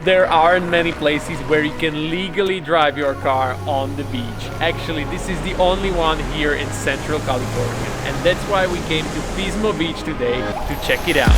there aren't many places where you can legally drive your car on the beach. Actually, this is the only one here in Central California, and that's why we came to Pismo Beach today to check it out.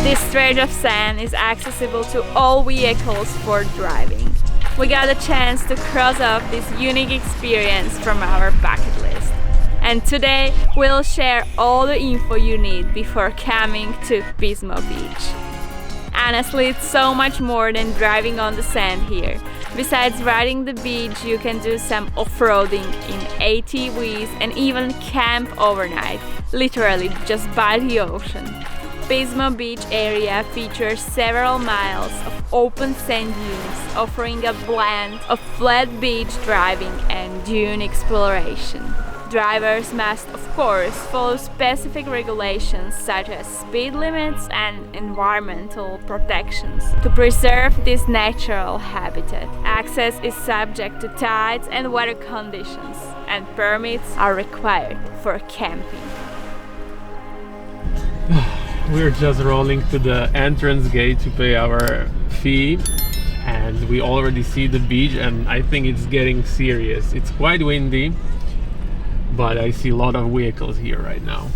This stretch of sand is accessible to all vehicles for driving. We got a chance to cross off this unique experience from our bucket list. And today we'll share all the info you need before coming to Pismo Beach. Honestly, it's so much more than driving on the sand here. Besides riding the beach, you can do some off-roading in ATVs and even camp overnight, literally just by the ocean. Pismo Beach area features several miles of open sand dunes, offering a blend of flat beach driving and dune exploration. Drivers must, of course, follow specific regulations such as speed limits and environmental protections to preserve this natural habitat. Access is subject to tides and weather conditions, and permits are required for camping. We're just rolling to the entrance gate to pay our fee, and we already see the beach, and I think it's getting serious. It's quite windy, but I see a lot of vehicles here right now.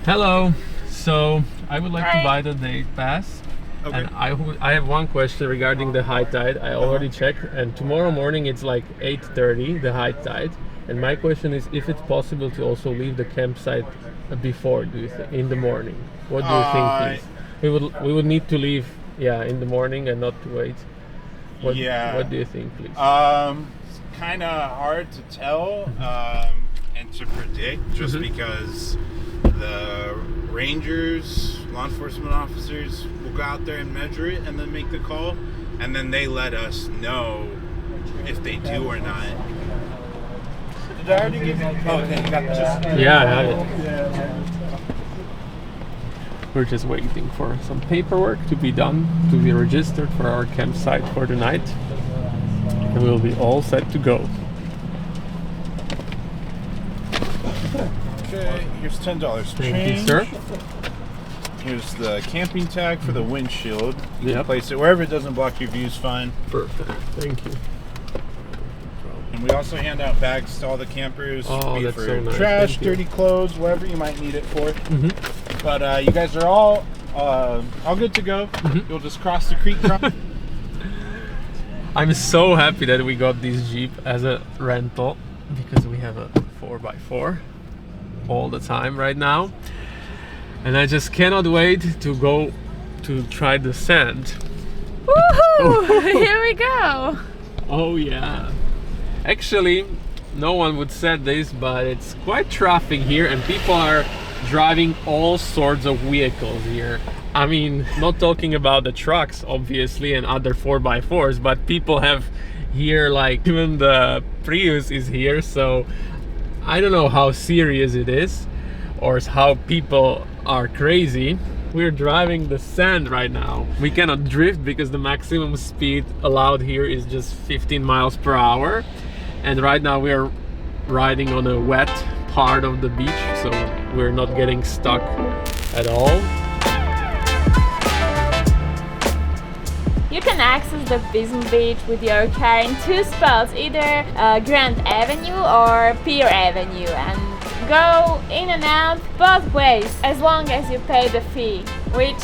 Hello. So I would like to buy the day pass. Okay. And I have one question regarding the high tide. I already checked, and tomorrow morning it's like 8:30, the high tide. And my question is if it's possible to also leave the campsite before, do you think, in the morning? What do you think, please? We would need to leave, in the morning and not to wait. What do you think, please? It's kind of hard to tell and to predict, just because the rangers, law enforcement officers will go out there and measure it and then make the call, and then they let us know if they do or not. Did I already give you? Okay, you got this. Yeah, I have it. We're just waiting for some paperwork to be done, to be registered for our campsite for the night, and we'll be all set to go. Okay, here's $10. Thank you, sir. Here's the camping tag for the windshield. You can place it wherever it doesn't block your views fine. Perfect, thank you. And we also hand out bags to all the campers, be it for so nice. trash, dirty clothes, whatever you might need it for. But you guys are all good to go. You'll just cross the creek. I'm so happy that we got this Jeep as a rental, because we have a 4x4 all the time right now, and I just cannot wait to go to try the sand. Woohoo! Here we go! Oh yeah. Actually, no one would say this, but it's quite traffic here, and people are driving all sorts of vehicles here. I mean, not talking about the trucks, obviously, and other 4x4s, but people have here, like, even the Prius is here, so I don't know how serious it is, or how people are crazy. We're driving the sand right now. We cannot drift because the maximum speed allowed here is just 15 miles per hour. And right now we are riding on a wet part of the beach, so we're not getting stuck at all. You can access the Pismo Beach with your car in two spots, either Grand Avenue or Pier Avenue, and go in and out both ways as long as you pay the fee, which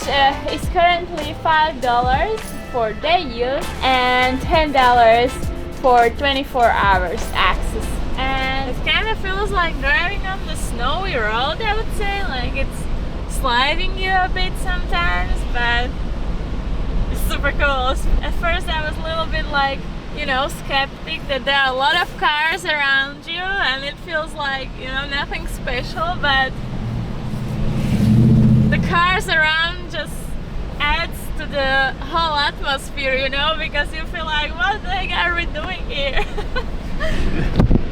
is currently $5 for day use and $10 for 24 hours access. And it kind of feels like driving on the snowy road, I would say, like it's sliding you a bit sometimes, but it's super cool. At first I was a little bit like, you know, skeptic that there are a lot of cars around you and it feels like, you know, nothing special, but the cars around just adds to the whole atmosphere, you know, because you feel like, what the heck are we doing here?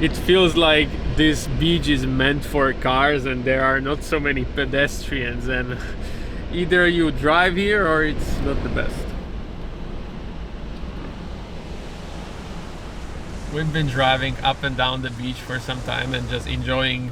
It feels like this beach is meant for cars and there are not so many pedestrians, and either you drive here or it's not the best. we've been driving up and down the beach for some time and just enjoying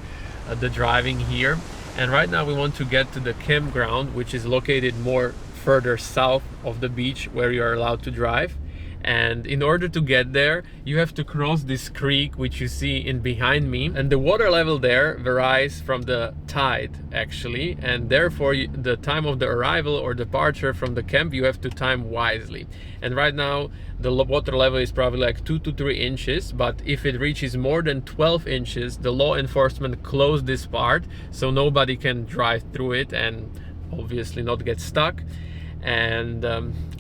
the driving here. And right now we want to get to the campground, which is located more further south of the beach where you are allowed to drive. And in order to get there, you have to cross this creek which you see in behind me, and the water level there varies from the tide actually, and therefore the time of the arrival or departure from the camp you have to time wisely. And right now the water level is probably like 2 to 3 inches, but if it reaches more than 12 inches the law enforcement closed this part so nobody can drive through it and obviously not get stuck. And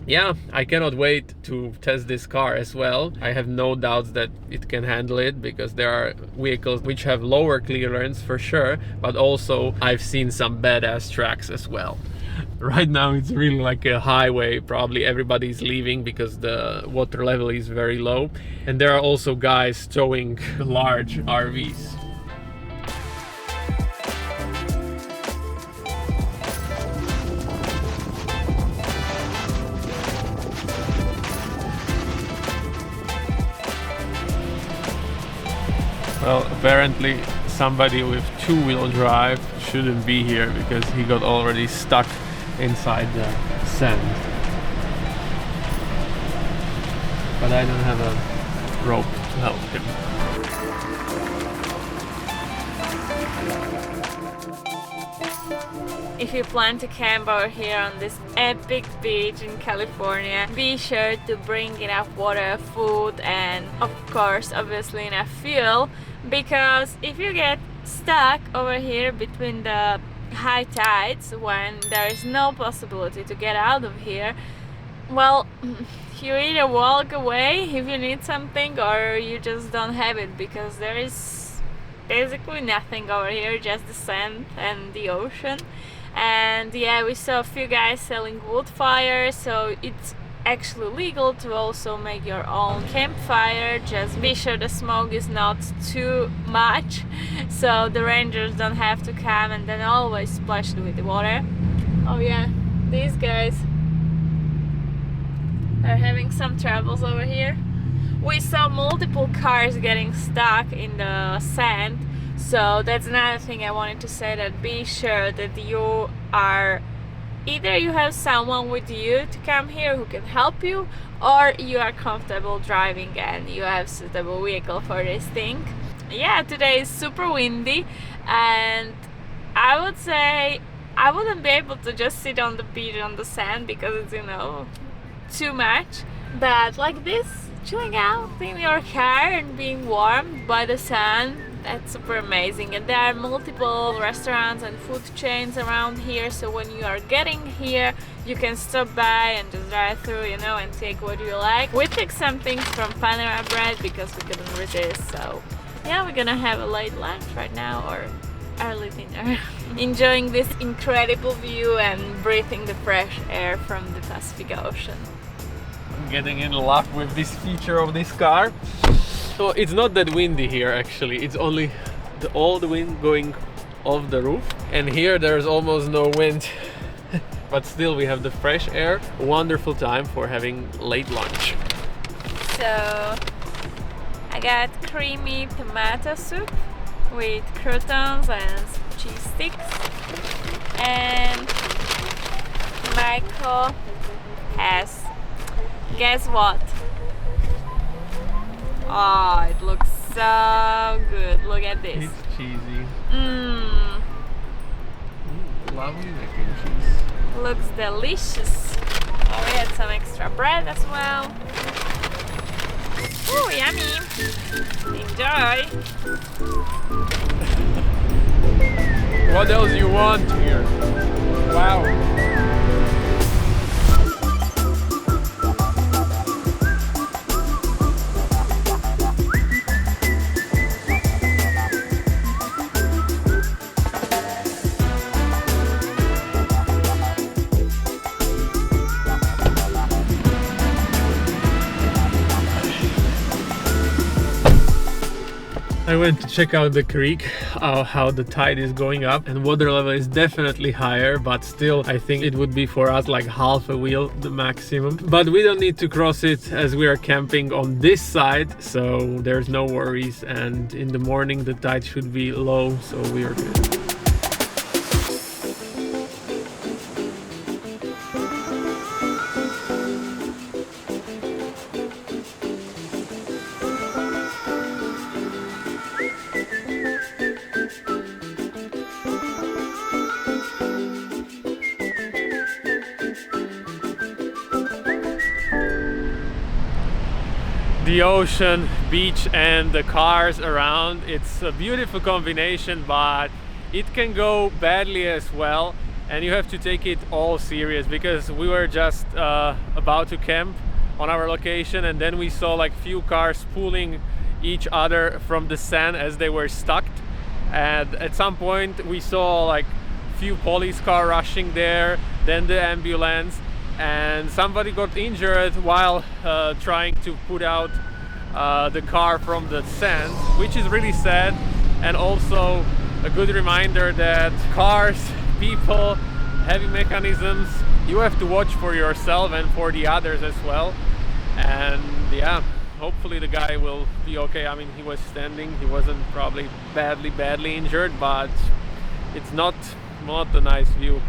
yeah, I cannot wait to test this car as well. I have no doubts that it can handle it, because there are vehicles which have lower clearance for sure, but also I've seen some badass tracks as well. Right now it's really like a highway, probably everybody's leaving because the water level is very low, and there are also guys towing large RVs. Well, apparently somebody with two-wheel drive shouldn't be here because he got already stuck inside the sand. But I don't have a rope to help him. If you plan to camp out here on this epic beach in California, be sure to bring enough water, food, and of course obviously enough fuel, because if you get stuck over here between the high tides when there is no possibility to get out of here, well, you either walk away if you need something or you just don't have it, because there is basically nothing over here, just the sand and the ocean. And yeah, we saw a few guys selling wood fires, so it's actually legal to also make your own campfire. Just be sure the smoke is not too much so the rangers don't have to come and then always splash with the water. Oh yeah, these guys are having some troubles over here. We saw multiple cars getting stuck in the sand, so that's another thing I wanted to say, that be sure that you are either you have someone with you to come here who can help you, or you are comfortable driving and you have suitable vehicle for this thing. Yeah, today is super windy, and I would say I wouldn't be able to just sit on the beach on the sand because it's, you know, too much. But like this, chilling out in your car and being warmed by the sun, that's super amazing. And there are multiple restaurants and food chains around here, so when you are getting here you can stop by and just drive through, you know, and take what you like. We took some things from Panera Bread because we couldn't resist, so yeah, we're gonna have a late lunch right now, or early dinner. Enjoying this incredible view and breathing the fresh air from the Pacific Ocean. I'm getting in love with this feature of this car. So it's not that windy here actually, it's only all the wind going off the roof, and here there's almost no wind. But still we have the fresh air. Wonderful time for having late lunch. So I got creamy tomato soup with croutons and cheese sticks, and Michael has, guess what? Oh, it looks so good. Look at this. It's cheesy. Lovely mac and cheese. Looks delicious. Oh, we had some extra bread as well. Ooh, yummy. Enjoy. What else you want here? Wow. I went to check out the creek, how the tide is going up, and water level is definitely higher, but still I think it would be for us like half a wheel the maximum. But we don't need to cross it as we are camping on this side, so there's no worries, and in the morning the tide should be low, so we are good. The ocean, beach and the cars around, it's a beautiful combination, but it can go badly as well, and you have to take it all serious, because we were just about to camp on our location, and then we saw like few cars pulling each other from the sand as they were stuck, and at some point we saw like few police car rushing there, then the ambulance, and somebody got injured while trying to put out the car from the sand, which is really sad, and also a good reminder that cars, people, heavy mechanisms, you have to watch for yourself and for the others as well. And yeah, hopefully the guy will be okay. I mean, he was standing, he wasn't probably badly injured, but it's not a nice view.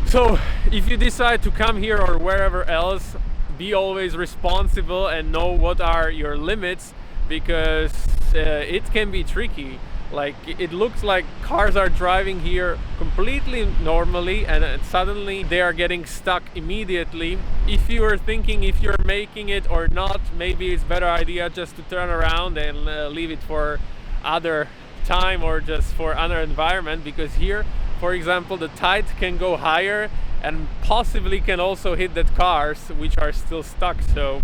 So if you decide to come here or wherever else, be always responsible and know what are your limits, because it can be tricky. Like, it looks like cars are driving here completely normally, and suddenly they are getting stuck immediately. If you are thinking if you're making it or not, maybe it's better idea just to turn around and leave it for other time or just for other environment, because here, for example, the tide can go higher and possibly can also hit the cars which are still stuck. So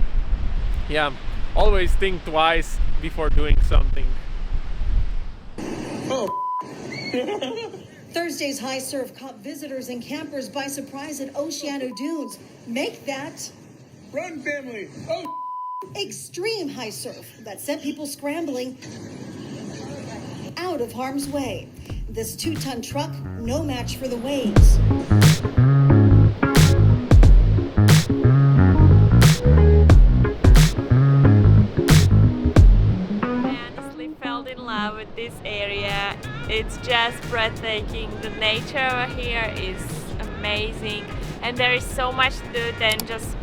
yeah, always think twice before doing something. Thursday's high surf caught visitors and campers by surprise at Oceano Dunes. Make that run, family! Oh, extreme high surf that sent people scrambling out of harm's way. This 2-ton truck, no match for the waves. I honestly fell in love with this area. It's just breathtaking. The nature over here is amazing, and there is so much to do than just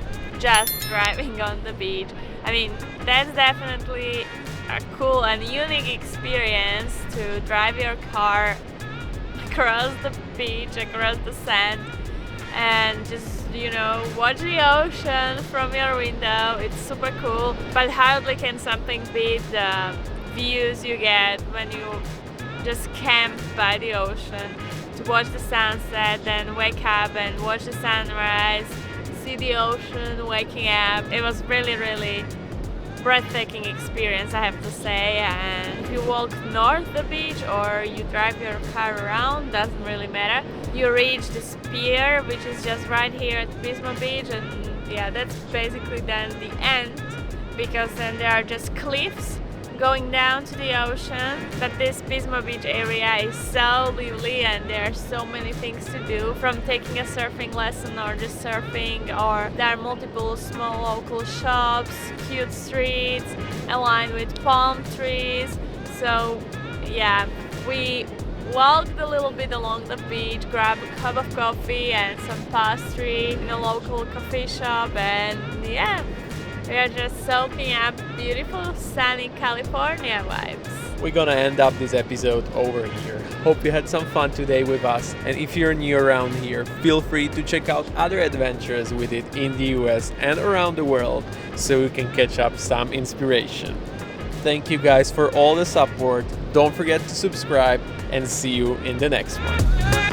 driving on the beach. I mean, that's definitely a cool and unique experience to drive your car across the beach, across the sand, and just, you know, watch the ocean from your window. It's super cool, but hardly can something beat the views you get when you just camp by the ocean, to watch the sunset, then wake up and watch the sunrise, see the ocean waking up. It was really breathtaking experience, I have to say. And if you walk north the beach or you drive your car around, doesn't really matter. You reach this pier, which is just right here at Pismo Beach, and yeah, that's basically then the end, because then there are just cliffs going down to the ocean. But this Pismo Beach area is so lively, and there are so many things to do, from taking a surfing lesson or just surfing, or there are multiple small local shops, cute streets aligned with palm trees. So yeah, we walked a little bit along the beach, grabbed a cup of coffee and some pastry in a local coffee shop, and yeah, we are just soaking up beautiful sunny California vibes. We're gonna end up this episode over here. Hope you had some fun today with us, and if you're new around here, feel free to check out other adventures with it in the US and around the world, so you can catch up some inspiration. Thank you guys for all the support. Don't forget to subscribe, and see you in the next one.